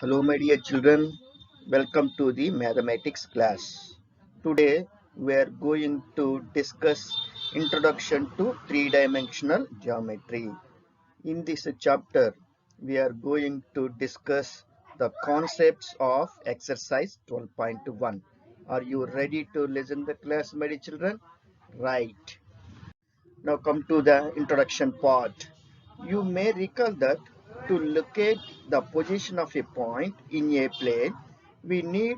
Hello, my dear children. Welcome to the mathematics class. Today, we are going to discuss Introduction to Three-Dimensional Geometry. In this chapter, we are going to discuss the concepts of exercise 12.1. Are you ready to listen the class, my dear children? Right. Now come to the introduction part. You may recall that to locate the position of a point in a plane, we need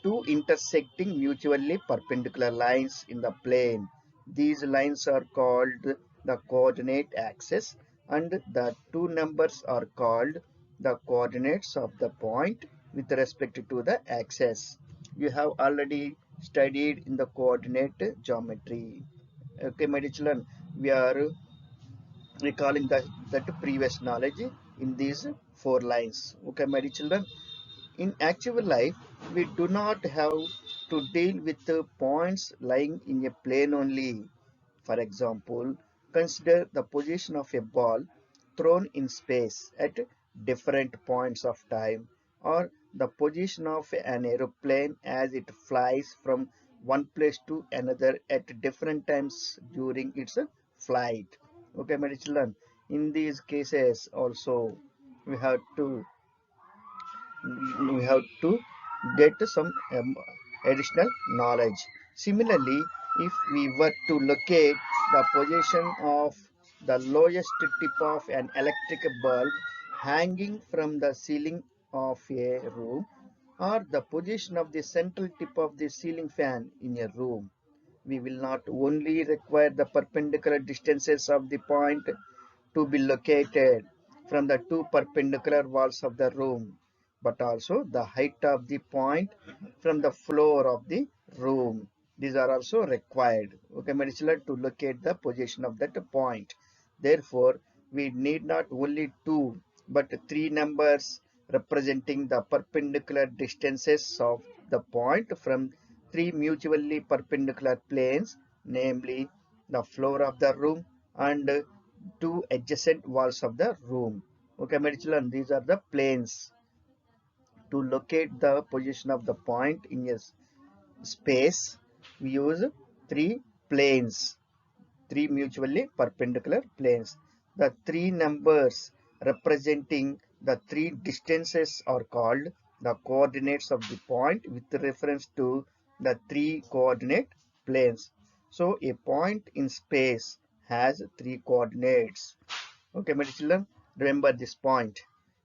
two intersecting mutually perpendicular lines in the plane. These lines are called the coordinate axis and the two numbers are called the coordinates of the point with respect to the axis. You have already studied in the coordinate geometry. Okay, my dear children, we are recalling that previous knowledge in these four lines. Okay, my dear children, in actual life, we do not have to deal with the points lying in a plane only. For example, consider the position of a ball thrown in space at different points of time, or the position of an aeroplane as it flies from one place to another at different times during its flight. Okay, my children, in these cases also we have to we have to get some additional knowledge. Similarly, if we were to locate the position of the lowest tip of an electric bulb hanging from the ceiling of a room, or the position of the central tip of the ceiling fan in a room, we will not only require the perpendicular distances of the point to be located from the two perpendicular walls of the room, but also the height of the point from the floor of the room. These are also required, okay, my children, to locate the position of that point. Therefore, we need not only two but three numbers representing the perpendicular distances of the point from three mutually perpendicular planes, namely the floor of the room and two adjacent walls of the room. Okay, my children, these are the planes. To locate the position of the point in a space, we use three planes, three mutually perpendicular planes. The three numbers representing the three distances are called the coordinates of the point with reference to the three coordinate planes. So a point in space has three coordinates. Okay, my children, remember this point.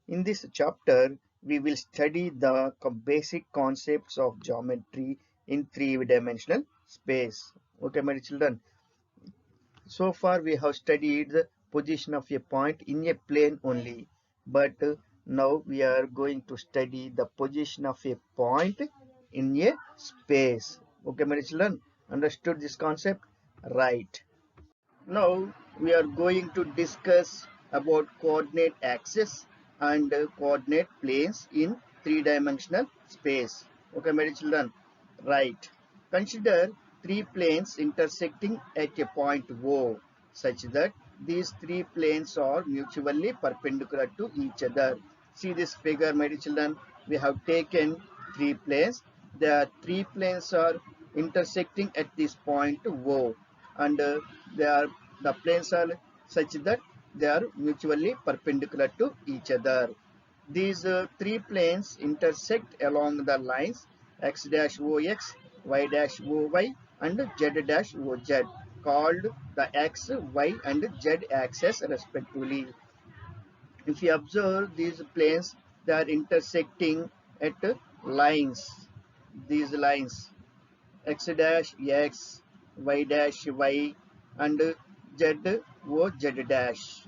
In this chapter, we will study the basic concepts of geometry in three-dimensional space. Okay, my children. So far, we have studied the position of a point in a plane only, but now we are going to study the position of a point in a space. Okay, my children, understood this concept? Right. Now we are going to discuss about coordinate axis and coordinate planes in three-dimensional space. Okay, my dear children, right. Consider three planes intersecting at a point O such that these three planes are mutually perpendicular to each other. See this figure, my dear children. We have taken three planes. The three planes are intersecting at this point O, and they are the planes are such that they are mutually perpendicular to each other. These three planes intersect along the lines x dash ox, y dash oy, and z dash oz, called the x, y, and z axes respectively. If you observe these planes, they are intersecting at lines. These lines x dash x, y dash y, and z o z dash.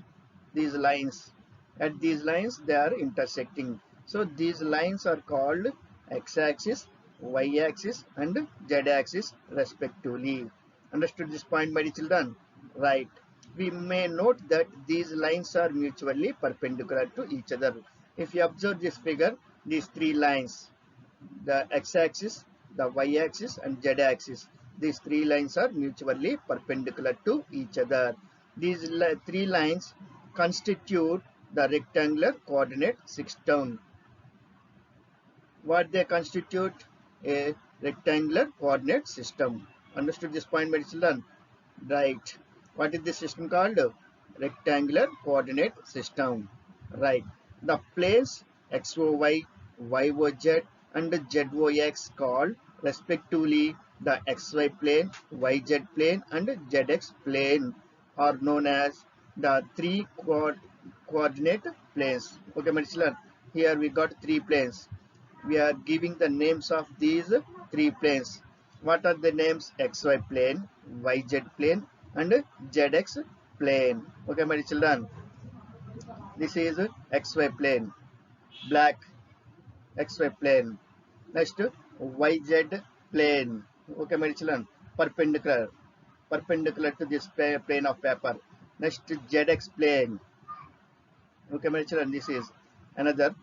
These lines, at these lines they are intersecting. So these lines are called x-axis, y-axis, and z-axis respectively. Understood this point, my dear children? Right. We may note that these lines are mutually perpendicular to each other. If you observe this figure, these three lines, the x-axis, the y-axis, and z-axis. These three lines are mutually perpendicular to each other. These three lines constitute the rectangular coordinate system. What they constitute? A rectangular coordinate system. Understood this point, my children? Right. What is this system called? Rectangular coordinate system. Right. The planes XOY, YOZ and ZOX called respectively the XY plane, YZ plane and ZX plane are known as the three coordinate planes. Okay, my children. Here we got three planes. We are giving the names of these three planes. What are the names? XY plane, YZ plane and ZX plane. Okay, my children, this is XY plane, black XY plane. Next, YZ plane. Okay, my children, perpendicular to this plane of paper. Next, ZX plane. Okay, my children, this is another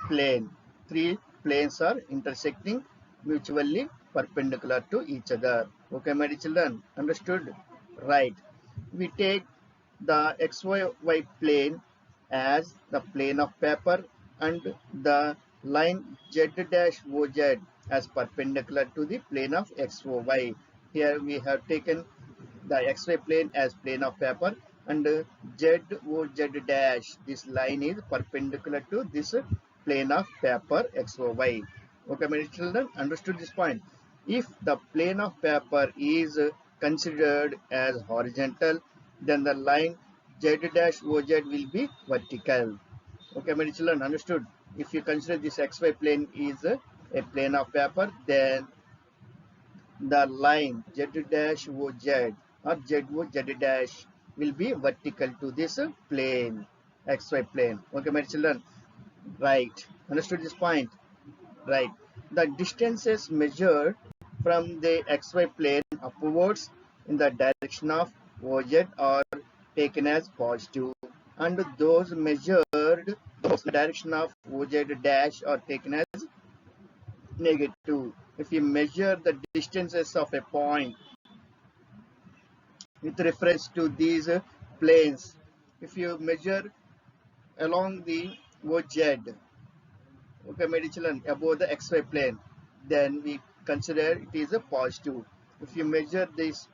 plane. Three planes are intersecting mutually perpendicular to each other. Okay, my children, understood? Right. We take the XY plane as the plane of paper and the line Z dash OZ as perpendicular to the plane of XOY. Here we have taken the XY plane as plane of paper and ZOZ dash, this line is perpendicular to this plane of paper XOY. Okay, my children, understood this point? If the plane of paper is considered as horizontal, then the line Z dash OZ will be vertical. Okay, my children, understood? If you consider this XY plane is a plane of paper, then the line Z dash OZ or ZOZ dash will be vertical to this plane, XY plane. Okay, my children? Right. Understood this point? Right. The distances measured from the XY plane upwards in the direction of OZ are taken as positive, and those measured in the direction of OZ dash are taken as negative. If you measure the distances of a point with reference to these planes, if you measure along the OZ, okay, my children, above the XY plane, then we consider it is a positive. If you measure this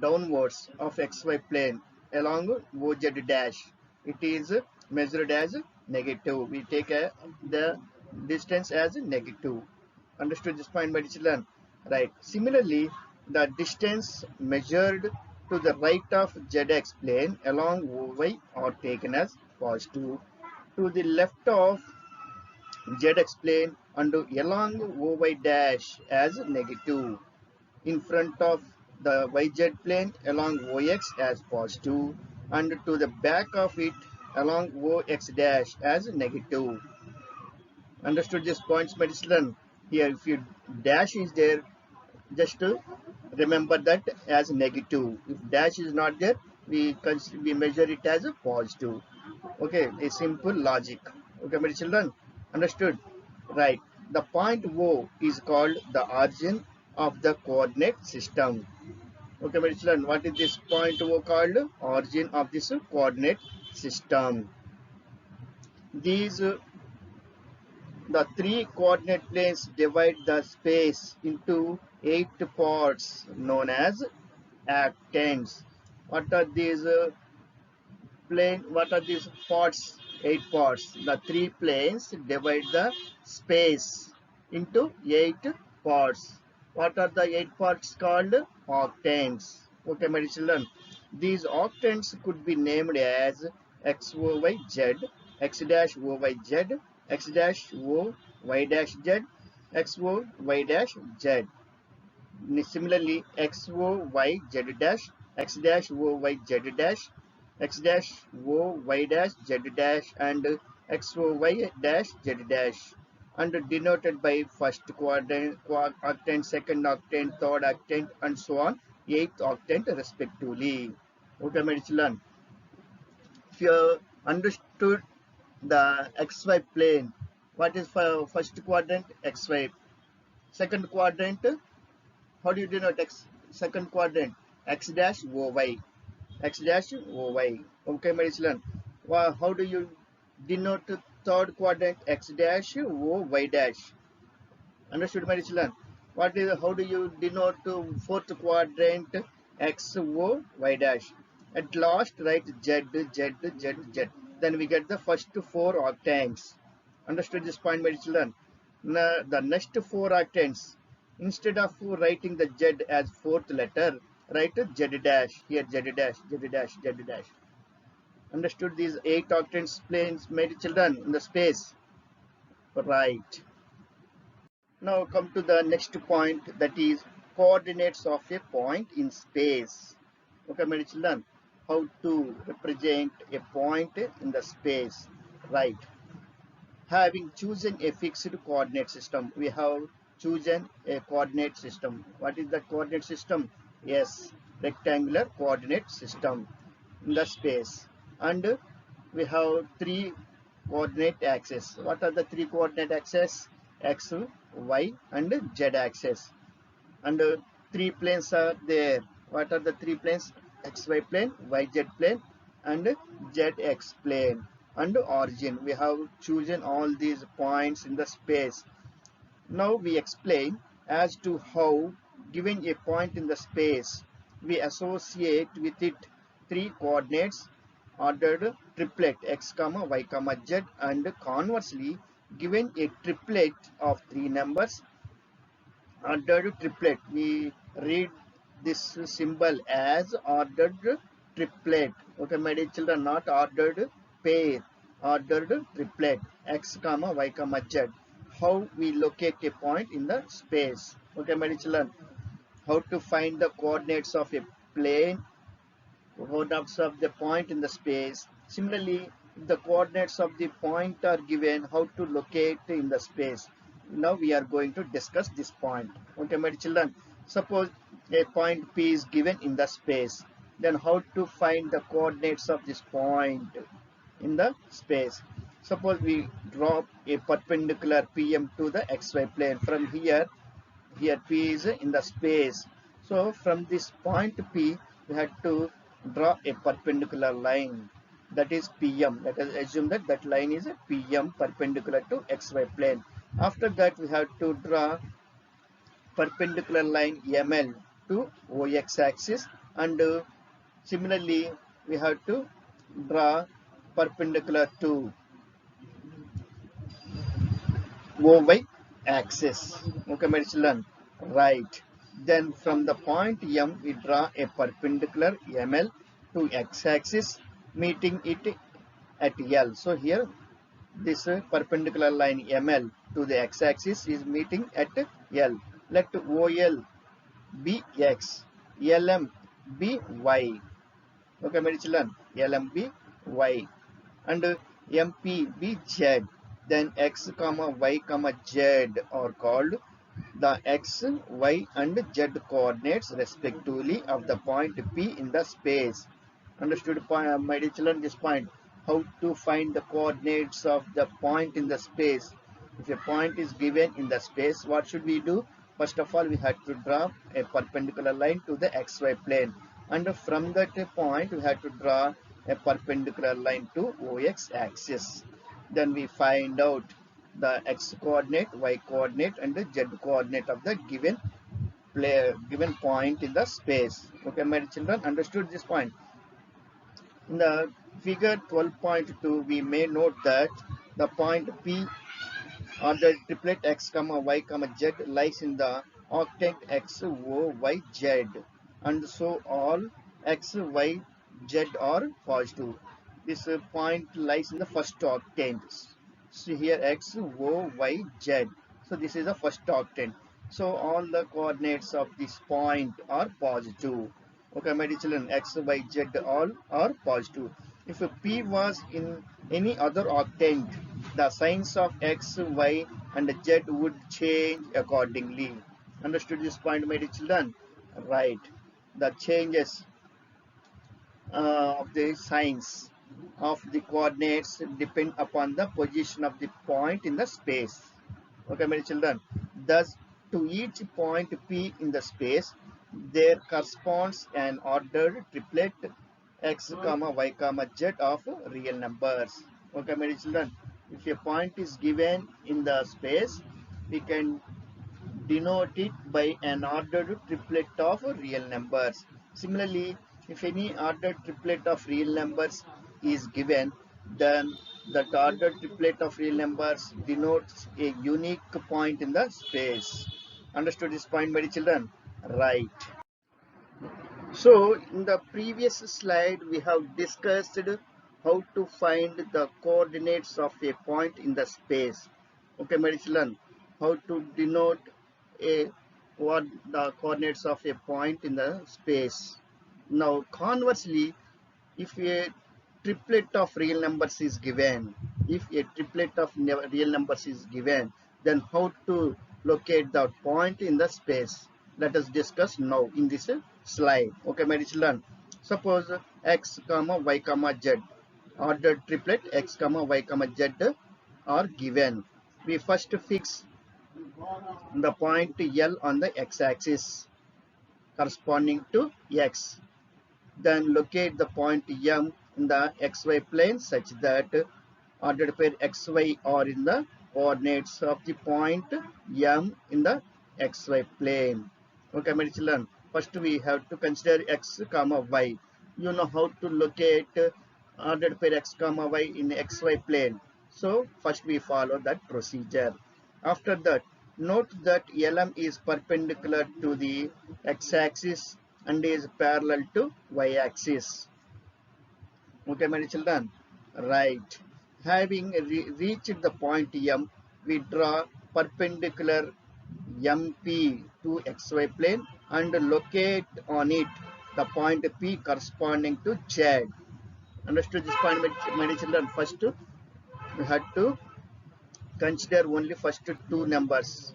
downwards of XY plane along OZ dash, it is measured as negative. We take the distance as negative. Understood this point, my children? Right. Similarly, the distance measured to the right of ZX plane along OY are taken as positive. To the left of ZX plane and along OY dash as negative. In front of the YZ plane along OX as positive and to the back of it along OX dash as negative. Understood these points, my children? Here, if you dash is there, just to remember that as negative. If dash is not there, we measure it as a positive. Okay, a simple logic. Okay, my children, understood? Right. The point O is called the origin of the coordinate system. Okay, my children, what is this point O called? Origin of this coordinate system. These the three coordinate planes divide the space into 8 parts known as octants. What are these what are these parts? 8 parts. The three planes divide the space into 8 parts. What are the 8 parts called? Octants. Okay, my children. These octants could be named as XOYZ, X dash OYZ, X dash O Y dash Z, XO Y dash Z. Similarly, XOY Z dash, X dash OY Z dash, X dash O Y dash Z dash, and XOY dash Z dash, and denoted by first quadrant, octant, second octant, third octant, and so on, eighth octant respectively. Okay, my children. If you understood the XY plane, what is for first quadrant? XY. Second quadrant, how do you denote second quadrant? X dash OY. X dash OY. Okay, my children. How do you denote third quadrant x dash o y dash. Understood, my children? What is how do you denote fourth quadrant x o y dash? At last, write z z z z. Then we get the first four octants. Understood this point, my children? Now, the next four octants, instead of writing the z as fourth letter, write z dash here, z dash, z dash, z dash. Understood these eight octants planes, my children, in the space? Right. Now come to the next point, that is coordinates of a point in space. Okay, my children, how to represent a point in the space. Right. Having chosen a fixed coordinate system, we have chosen a coordinate system. What is the coordinate system? Yes, rectangular coordinate system in the space. And we have three coordinate axes. What are the three coordinate axes? X, Y, and Z axis. And three planes are there. What are the three planes? XY plane, YZ plane, and ZX plane. And origin. We have chosen all these points in the space. Now we explain as to how, given a point in the space, we associate with it three coordinates ordered triplet x, y, z, and conversely, given a triplet of three numbers, ordered triplet, we read this symbol as ordered triplet. Okay, my dear children, not ordered pair, ordered triplet x, y, z. How we locate a point in the space. Okay, my dear children, how to find the coordinates of a plane, coordinates of the point in the space. Similarly, if the coordinates of the point are given, how to locate in the space. Now we are going to discuss this point. Okay, my children, suppose a point P is given in the space. Then how to find the coordinates of this point in the space. Suppose we draw a perpendicular PM to the XY plane. From here P is in the space. So from this point P, we have to draw a perpendicular line, that is PM. Let us assume that that line is a PM perpendicular to XY plane. After that, we have to draw perpendicular line ML to OX axis, and similarly we have to draw perpendicular to OY axis. Okay, my children. Right. Then from the point M, we draw a perpendicular ML to x-axis, meeting it at L. So here, this perpendicular line ML to the x-axis is meeting at L. Let OL be X, LM be Y. Okay, my children. LM be Y, and MP be Z. Then x, y, z are called the x, y, and z coordinates respectively of the point P in the space. Understood, my dear children, this point? How to find the coordinates of the point in the space. If a point is given in the space, what should we do? First of all, we have to draw a perpendicular line to the xy plane. And from that point, we have to draw a perpendicular line to OX axis. Then we find out the x coordinate, y coordinate, and the z coordinate of the given point in the space. Okay, my children, understood this point? In the figure 12.2, we may note that the point P or the triplet x, y, z lies in the octant x, o, y, z, and so all x, y, z are positive. This point lies in the first octant. So here x, o, y, z. So this is the first octant. So all the coordinates of this point are positive. Okay, my dear children, x, y, z all are positive. If P was in any other octant, the signs of x, y, and z would change accordingly. Understood this point, my dear children? Right. The changes of the signs of the coordinates depend upon the position of the point in the space. Okay, my children. Thus, to each point P in the space, there corresponds an ordered triplet x, y, z of real numbers. Okay, my children. If a point is given in the space, we can denote it by an ordered triplet of real numbers. Similarly, if any ordered triplet of real numbers is given, then that ordered triplet of real numbers denotes a unique point in the space. Understood this point, my children? Right. So, in the previous slide, we have discussed how to find the coordinates of a point in the space. Okay, my children, how to denote a what the coordinates of a point in the space. Now, conversely, if a triplet of real numbers is given, real numbers is given, then how to locate the point in the space? Let us discuss now in this slide. Okay, my children. Suppose x comma y comma z, ordered triplet x comma y comma z are given. We first fix the point L on the x-axis corresponding to x. Then locate the point M in the xy plane such that ordered pair xy are in the coordinates of the point M in the xy plane. Okay, my children. First we have to consider x comma y. You know how to locate ordered pair x comma y in xy plane. So first we follow that procedure. After that, note that LM is perpendicular to the x-axis and is parallel to y-axis. Okay, my children? Right. Having reached the point M, we draw perpendicular MP to XY plane and locate on it the point P corresponding to Z. Understood this point, my children? First, we had to consider only first two numbers.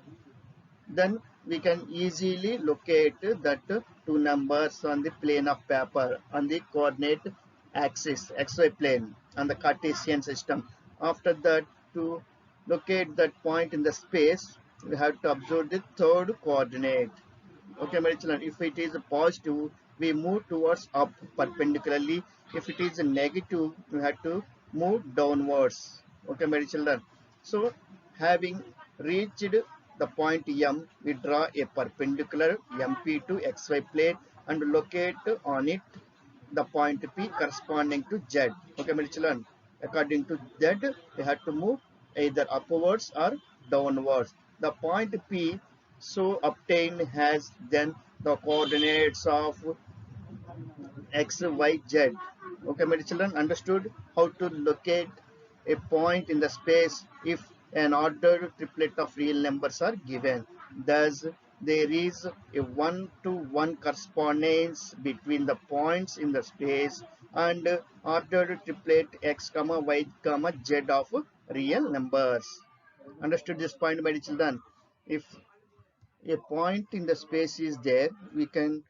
Then we can easily locate that two numbers on the plane of paper on the coordinate axis xy plane on the Cartesian system. After that, to locate that point in the space, we have to observe the third coordinate. Okay, my children, if it is positive, we move towards up perpendicularly. If it is negative, we have to move downwards. Okay, my children. So, having reached the point M, we draw a perpendicular MP to XY plane and locate on it the point P corresponding to Z. Okay, my children. According to Z, we have to move either upwards or downwards. The point P so obtained has then the coordinates of x, y, z. Okay, my children, understood how to locate a point in the space if an ordered triplet of real numbers are given. Thus, there is a one-to-one correspondence between the points in the space and ordered triplet x, comma y, comma z of real numbers. Understood this point, my children? If a point in the space is there, we can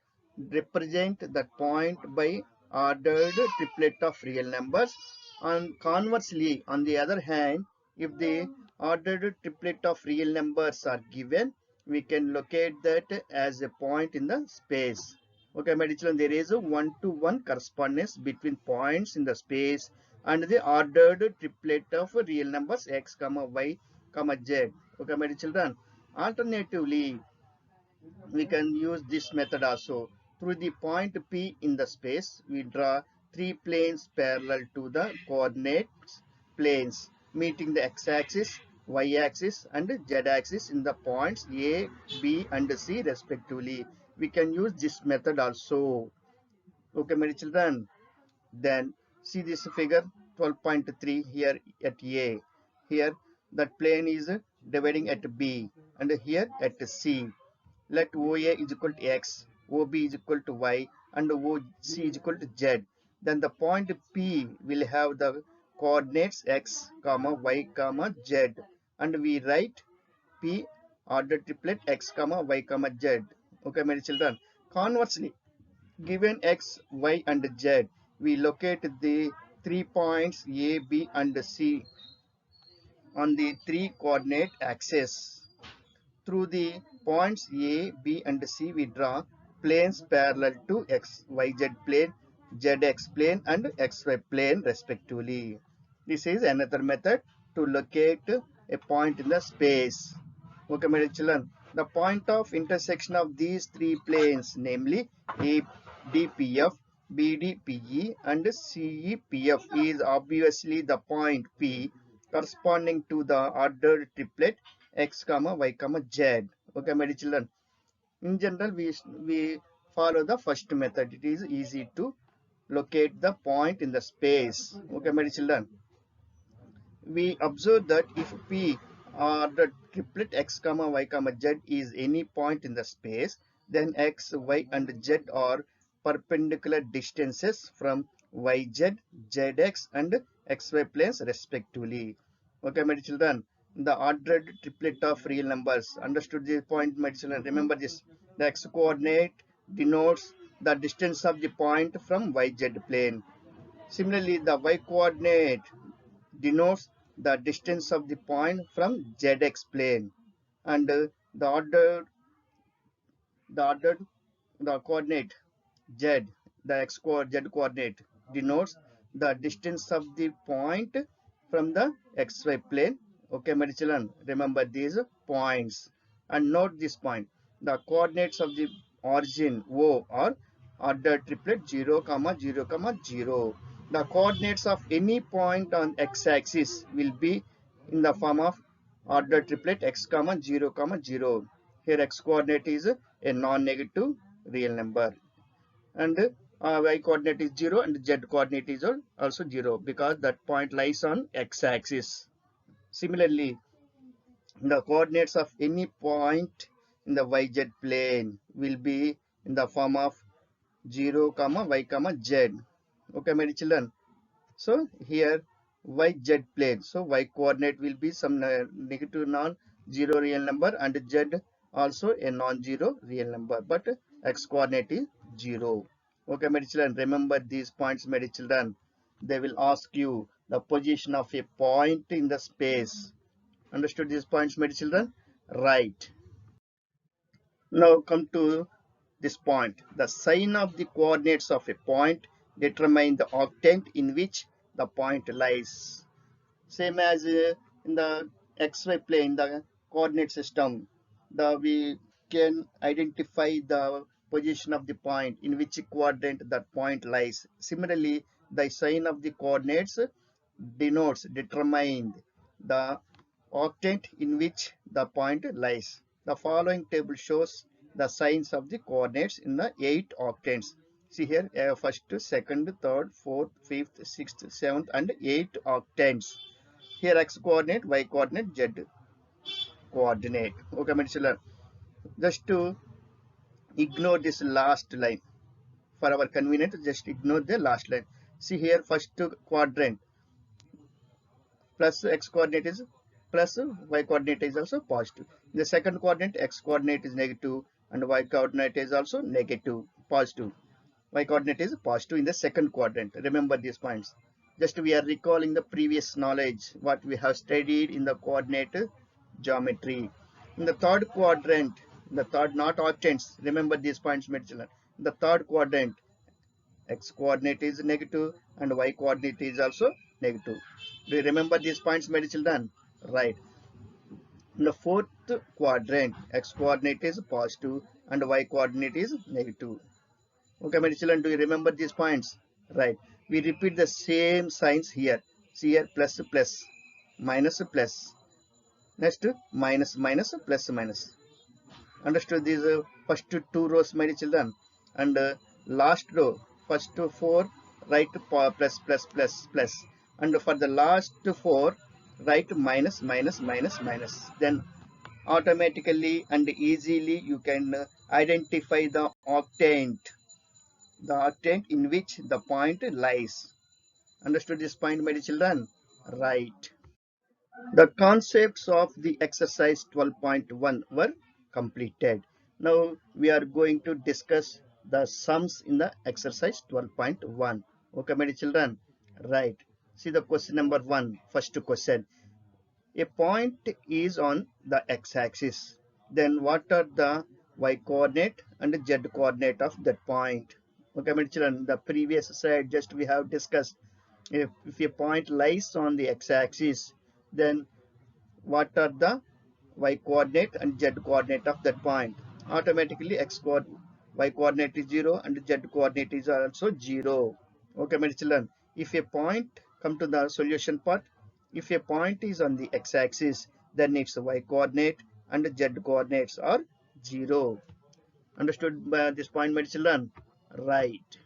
represent that point by ordered triplet of real numbers. And conversely, on the other hand, if the ordered triplet of real numbers are given, we can locate that as a point in the space. Okay, my children, there is a one-to-one correspondence between points in the space and the ordered triplet of real numbers x, comma y, comma z. Okay, my children. Alternatively, we can use this method also. Through the point P in the space, we draw three planes parallel to the coordinates planes, meeting the x-axis, y-axis and z-axis in the points A, B and C respectively. We can use this method also. Okay, my children. Then see this figure 12.3 here at A. Here that plane is dividing at B and here at C. Let OA is equal to X, OB is equal to Y and OC is equal to Z. Then the point P will have the coordinates X, comma Y, comma Z and we write P ordered triplet X, comma Y, comma Z. Okay, my children. Conversely, given x, y and z, we locate the 3 points A, B and C on the three coordinate axes. Through the points A, B and C, we draw planes parallel to x, y, z plane, z, x plane and x, y plane respectively. This is another method to locate a point in the space. Okay, my dear children. The point of intersection of these three planes, namely ADPF, BDPE, and CEPF, is obviously the point P corresponding to the ordered triplet x, y, z. Okay, my dear children. In general, we follow the first method. It is easy to locate the point in the space. Okay, my dear children. We observe that if P or the triplet x, y, z is any point in the space, then x, y, and z are perpendicular distances from yz, zx, and xy planes respectively. Okay, my children. The ordered triplet of real numbers. Understood this point, my children? Remember this. The x coordinate denotes the distance of the point from yz plane. Similarly, the y coordinate denotes the distance of the point from zx plane, and the ordered the coordinate z, the z coordinate denotes the distance of the point from the xy plane. Okay, my children, remember these points and note this point. The coordinates of the origin O are ordered triplet 0, 0, 0. The coordinates of any point on x-axis will be in the form of ordered triplet x, 0, 0. Here x coordinate is a non-negative real number, and y coordinate is 0 and z coordinate is also 0 because that point lies on x-axis. Similarly, the coordinates of any point in the yz plane will be in the form of 0, y, z. Okay, my children. So here yz plane. So y coordinate will be some negative non-zero real number, and z also a non-zero real number, but x coordinate is 0. Okay, my children, remember these points, my children. They will ask you the position of a point in the space. Understood these points, my children? Right. Now come to this point. The sign of the coordinates of a point determine the octant in which the point lies. Same as in the xy plane, the coordinate system, we can identify the position of the point in which quadrant that point lies. Similarly, the sign of the coordinates determine the octant in which the point lies. The following table shows the signs of the coordinates in the 8 octants. See here, first, second, third, fourth, fifth, sixth, seventh, and 8 octants. Here x coordinate, y coordinate, z coordinate. Okay, my children. Just to ignore this last line for our convenience, just ignore the last line. See here, first quadrant plus x coordinate is plus, y coordinate is also positive. In the second quadrant, x coordinate is negative and y coordinate is also negative, positive. Y coordinate is positive in the second quadrant. Remember these points. Just we are recalling the previous knowledge what we have studied in the coordinate geometry. In the third quadrant, the third, not octants, remember these points, my children. In the third quadrant, x coordinate is negative and y coordinate is also negative. Do you remember these points, my children? Right. In the fourth quadrant, x coordinate is positive and y coordinate is negative. Okay, my children, do you remember these points? Right. We repeat the same signs here. See here, plus, plus, minus, plus. Next, minus, minus, plus, minus. Understood these first two rows, my children? And last row, first four, write plus, plus, plus, plus. And for the last four, write minus, minus, minus, minus. Then automatically and easily you can identify the octant in which the point lies. Understood this point, my children? Right. The concepts of the exercise 12.1 were completed. Now we are going to discuss the sums in the exercise 12.1. Okay, my children? Right. See the question number 1, first question. A point is on the x-axis. Then what are the y-coordinate and z-coordinate of that point? Okay, my children, the previous slide just we have discussed. If a point lies on the x-axis, Then what are the y coordinate and z coordinate of that point? Automatically y coordinate is 0 and z coordinate is also 0. Okay, my children. If a point come to the solution part, if a point is on the x-axis, then its y coordinate and z coordinates are 0. Understood by this point, my children? Right.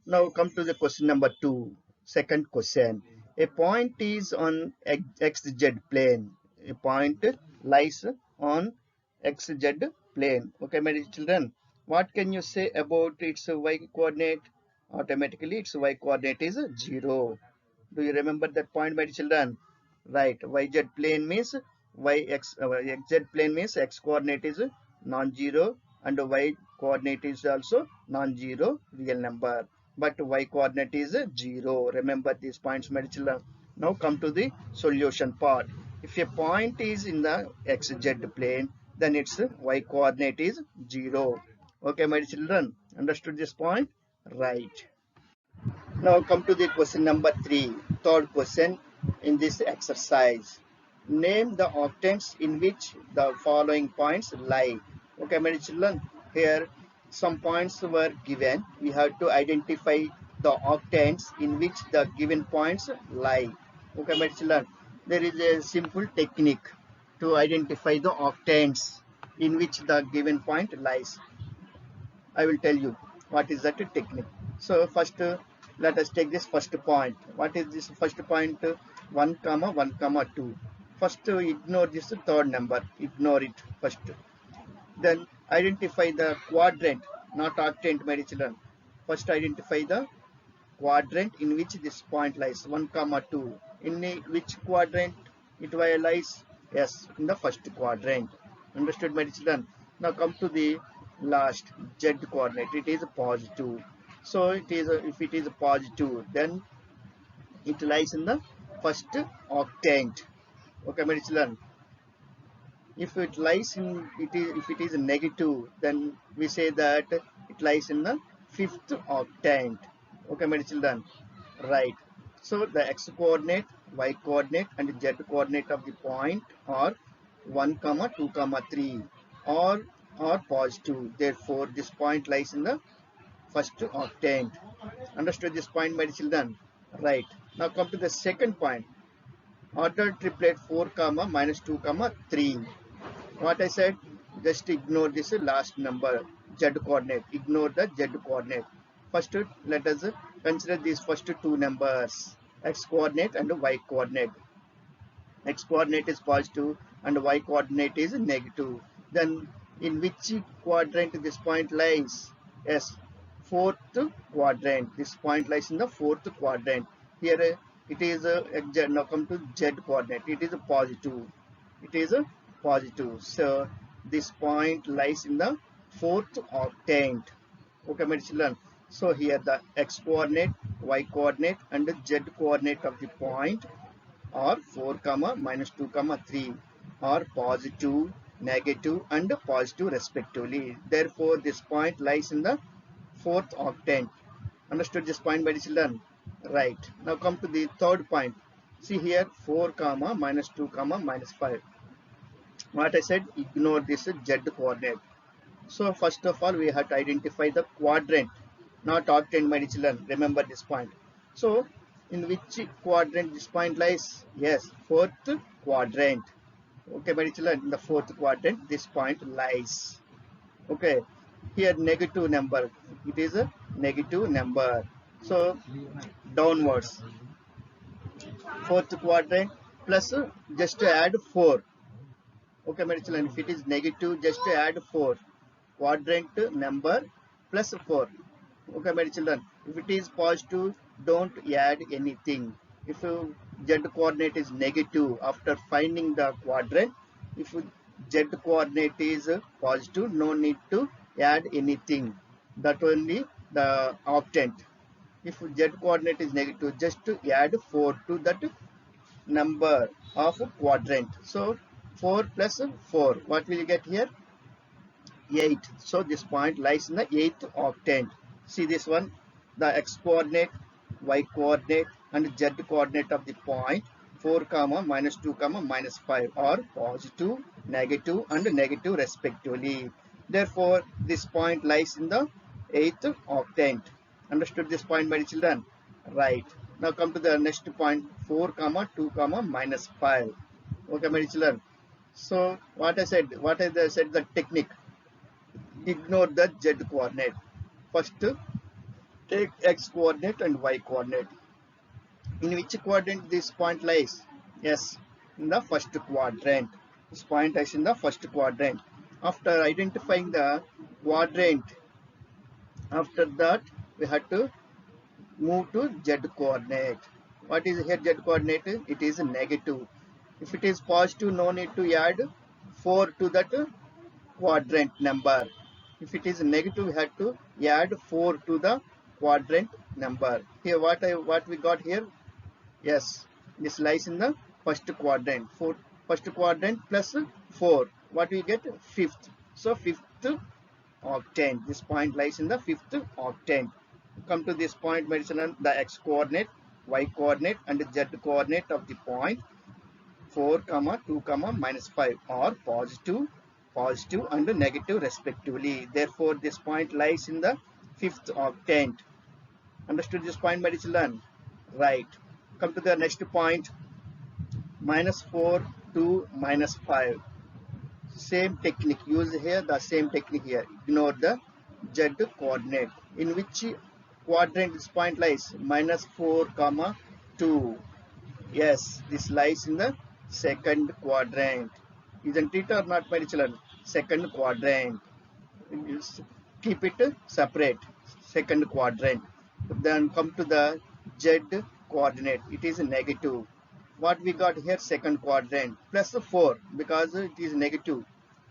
Now come to the question number 2. Second question. A point is on xz plane. A point lies on xz plane. Okay, my children. What can you say about its y coordinate? Automatically, its y coordinate is 0. Do you remember that point, my children? Right. Yz plane means xz plane means x coordinate is non-zero and y coordinate is also non-zero real number. But y coordinate is 0. Remember these points, my children. Now come to the solution part. If a point is in the xz plane, then its y coordinate is 0. Okay, my children. Understood this point? Right. Now come to the question number 3, third question in this exercise. Name the octants in which the following points lie. Okay, my children, here some points were given. We have to identify the octants in which the given points lie. Okay, my children, there is a simple technique to identify the octants in which the given point lies. I will tell you what is that technique. So first, let us take this first point. What is this first point? 1 comma 1 comma 2. First, ignore this third number. Ignore it first. Then identify the quadrant, not octant, my children. First, identify the quadrant in which this point lies. 1 comma 2. In which quadrant it lies? Yes, in the first quadrant. Understood, my children? Now come to the last z coordinate. It is positive. So it is if it is positive, then it lies in the first octant. Okay, my children. If it lies in if it is negative, then we say that it lies in the fifth octant. Okay, my children. Right. So the x coordinate, y coordinate, and z coordinate of the point are 1 comma 2 comma 3 or are positive. Therefore, this point lies in the first octant. Understood this point, my children? Right. Now come to the second point. Order triplet 4 comma minus 2 comma 3. What I said, just ignore this last number, z coordinate. Ignore the z coordinate. First, let us consider these first two numbers, x coordinate and y coordinate. X coordinate is positive and y coordinate is negative. Then in which quadrant this point lies? Yes, fourth quadrant. This point lies in the fourth quadrant. Here it is now come to z coordinate. It is a positive. It is a positive. So this point lies in the fourth octant. Okay, my children. So here the x coordinate, y coordinate, and the z coordinate of the point are 4 comma minus 2 comma 3 are positive, negative, and positive respectively. Therefore, this point lies in the fourth octant. Understood this point, my children? Right. Now come to the third point. See here 4 comma minus 2 comma minus 5. What I said, ignore this z coordinate. So first of all, we have to identify the quadrant, not octant, my children. Remember this point. So in which quadrant this point lies? Yes, fourth quadrant. Okay, my children, in the fourth quadrant, this point lies. Okay, here negative number. It is a negative number. So downwards, fourth quadrant plus just to add 4. Okay, my children, if it is negative, just to add 4. Quadrant number plus 4. Okay, my children, if it is positive, don't add anything. If z coordinate is negative after finding the quadrant, if z coordinate is positive, no need to add anything. That only the octant. If z coordinate is negative, just to add 4 to that number of quadrant. So 4 plus 4, what will you get here? 8. So this point lies in the 8th octant. See this one, the x coordinate, y coordinate, and z coordinate of the point. 4 comma minus 2 comma minus 5 are positive, negative and negative respectively. Therefore this point lies in the 8th octant. Understood this point, my children? Right. Now come to the next point, 4 comma 2 comma minus 5. Okay, my children. So what I said the technique, ignore the z coordinate. First take x coordinate and y coordinate. In which quadrant this point lies? Yes, in the first quadrant. This point is in the first quadrant. After identifying the quadrant, after that we have to move to z coordinate. What is here z coordinate? It is negative. If it is positive, no need to add 4 to that quadrant number. If it is negative, we have to add 4 to the quadrant number. Here what we got here? Yes, this lies in the first quadrant. First quadrant plus 4. What we get? Fifth. So fifth octant. This point lies in the fifth octant. Come to this point, mention the x coordinate, y coordinate, and z coordinate of the point 4, comma 2, comma minus 5 are positive, positive, and negative respectively. Therefore, this point lies in the fifth octant. Understood this point, my children? Right. Come to the next point, minus 4 to minus 5. Same technique. Use here the same technique here. Ignore the z coordinate. In which quadrant this point lies? Minus 4 comma 2. Yes, this lies in the second quadrant. Isn't it or not, my children? Second quadrant. Keep it separate. Second quadrant. Then come to the z coordinate. It is negative. What we got here? Second quadrant plus 4 because it is negative.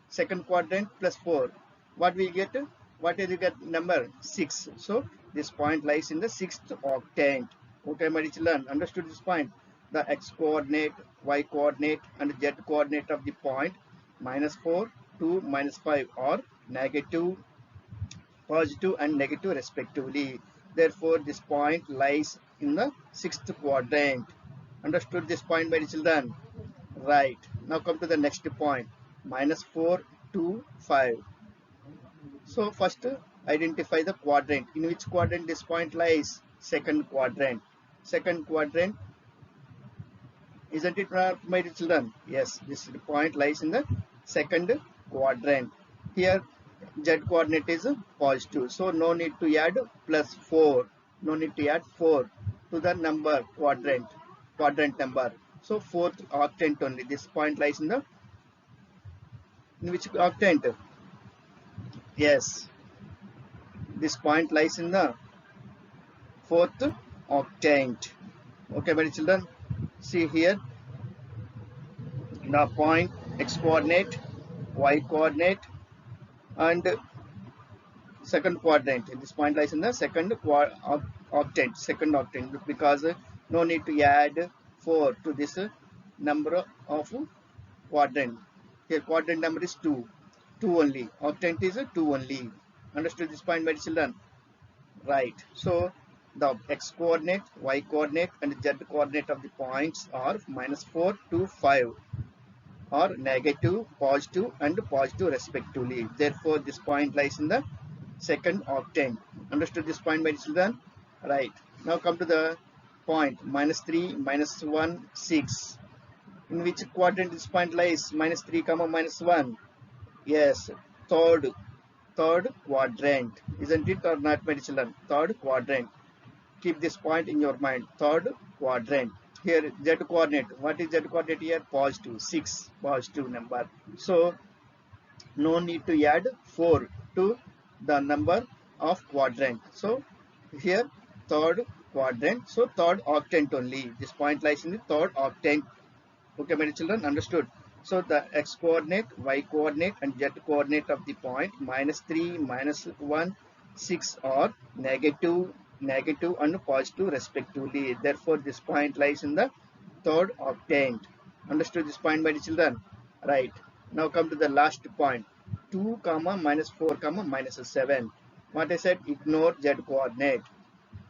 Second quadrant plus 4. What we get? What did you get? Number 6. So this point lies in the sixth octant. Okay, my children, understood this point? The x coordinate, y coordinate, and z coordinate of the point minus 4 to minus 5 are negative, positive, and negative respectively. Therefore, this point lies in the sixth quadrant. Understood this point, my children? Right. Now come to the next point. Minus 4 to 5. So first identify the quadrant. In which quadrant this point lies? Second quadrant. Second quadrant. Isn't it, my children? Yes, this point lies in the second quadrant. Here z coordinate is positive. So no need to add plus 4. No need to add 4 to the number quadrant number. So fourth octant only. This point lies in the, in which octant? Yes, this point lies in the fourth octant. Okay, my children, see here the point x coordinate, y coordinate, and second quadrant. This point lies in the second octant, because no need to add 4 to this number of quadrant. Here quadrant number is 2 only. Octant is 2 only. Understood this point, my children? Right. So the x coordinate, y coordinate, and z coordinate of the points are minus 4 to 5 are negative, positive, and positive respectively. Therefore, this point lies in the second octant. Understood this point, my children? Right. Now come to the point minus 3, minus 1, 6. In which quadrant this point lies? Minus 3, comma minus 1. Yes, third quadrant. Isn't it or not, my children? Third quadrant. Keep this point in your mind. Third quadrant. Here z coordinate. What is z coordinate here? Positive. 6 positive number. So no need to add 4 to the number of quadrant. So here third quadrant. So third octant only. This point lies in the third octant. Okay, my children, understood? So the x coordinate, y coordinate, and z coordinate of the point minus 3, minus 1, 6 are negative, negative, and positive respectively. Therefore, this point lies in the third octant. Understood this point, my children? Right. Now come to the last point. 2 comma minus 4 comma minus 7. What I said, ignore z coordinate.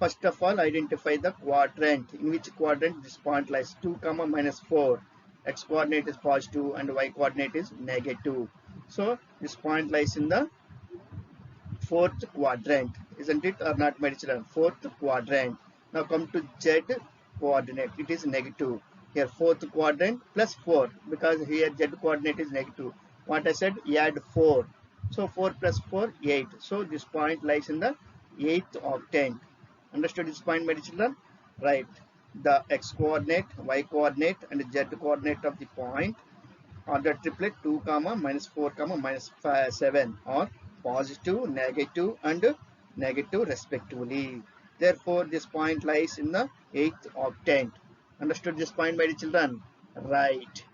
First of all, identify the quadrant. In which quadrant this point lies? 2, minus 4. X coordinate is positive and y coordinate is negative. So this point lies in the fourth quadrant, isn't it or not, my children? Fourth quadrant. Now come to z coordinate. It is negative. Here fourth quadrant plus 4, because here z coordinate is negative. What I said, add 4. So 4 plus 4, 8. So this point lies in the 8th octant. Understood this point, my children? Right. The x coordinate, y coordinate and z coordinate of the point or the triplet 2, minus 4, minus 7 are positive, negative and negative respectively. Therefore, this point lies in the 8th octant. Understood this point, my children? Right.